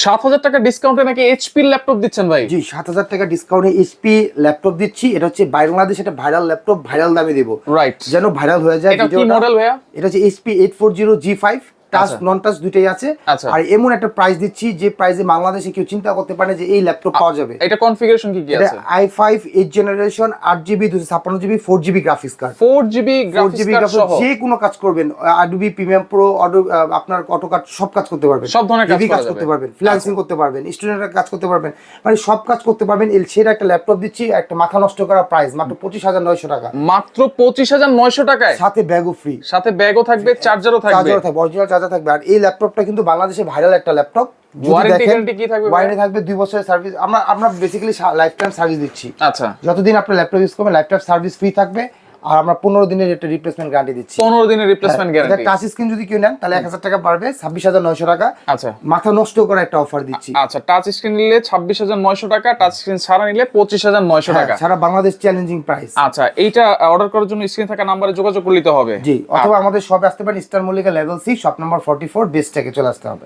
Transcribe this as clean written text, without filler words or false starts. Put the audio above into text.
7,000 টাকা ডিসকাউন্টে নাকি এইচপি ল্যাপটপ দিচ্ছেন ভাই? জি, 7,000 টাকা ডিসকাউন্টে এইচপি ল্যাপটপ দিচ্ছি। এটা হচ্ছে বাংলাদেশ একটা ভাইরাল ল্যাপটপ, ভাইরাল দামে দেব, রাইট, যেন ভাইরাল হয়ে যায়। এটা কি মডেল ভাইয়া? এটা হচ্ছে এইচপি 840G5, টাচ নন টাচ দুইটাই আছে। আর এমন একটা প্রাইস দিচ্ছি যে প্রাইসে বাংলাদেশে কেউ চিন্তা করতে পারে যে এই ল্যাপটপ পাওয়া যাবে। এটা কনফিগারেশন কি কি আছে? i5 8 generation 8GB 256GB 4GB graphics card, 4GB graphics card সহ যে কোনো কাজ করবেন। Adobe Premiere Pro, আপনার অটোকাড সব কাজ করতে পারবেন, সব ধরনের কাজ করতে পারবেন, ফ্রিল্যান্সিং করতে পারবেন, স্টুডেন্টরা কাজ করতে পারবেন, মানে সব কাজ করতে পারবেন। সেটা একটা ল্যাপটপ দিচ্ছি, একটা মাথা নষ্ট করা প্রাইস মাত্র 25,900 টাকা। মাত্র 25,900 টাকায়, সাথে ব্যাগও ফ্রি, সাথে ব্যাগও থাকবে, চার্জারও থাকবে, অরিজিনাল চার্জার থাকবে। আর এই ল্যাপটপটা কিন্তু বাংলাদেশে ভাইরাল একটা ল্যাপটপ। ওয়ারেন্টি কি থাকবে? ওয়ারেন্টি থাকবে 2 বছরের সার্ভিস। আমরা বেসিক্যালি লাইফ টাইম সার্ভিস দিচ্ছি। আচ্ছা, যতদিন আপনি ল্যাপটপ ইউজ করবেন লাইফ টাইম সার্ভিস ফ্রি থাকবে। আর আমরা 15 দিনের একটা রিপ্লেসমেন্ট গ্যারান্টি দিচ্ছি। 15 দিনের রিপ্লেসমেন্ট গ্যারান্টি। টাচ স্ক্রিন যদি কেউ নেন তাহলে 1000 টাকা বাড়বে, 26,900 টাকা। আচ্ছা, মাথা নষ্ট করা একটা অফার দিচ্ছি। আচ্ছা, টাচ স্ক্রিন নিলে 26,900 টাকা, টাচ স্ক্রিন ছাড়া নিলে 25,900 টাকা, সারা বাংলাদেশ চ্যালেঞ্জিং প্রাইস। আচ্ছা, এইটা অর্ডার করার জন্য স্ক্রিন থাকা নম্বরে যোগাযোগ করতে হবে। জি, অথবা আমাদের শপে আসতে পারেন, star Mallika level C, shop number 44, base থেকে চলে আসতে হবে।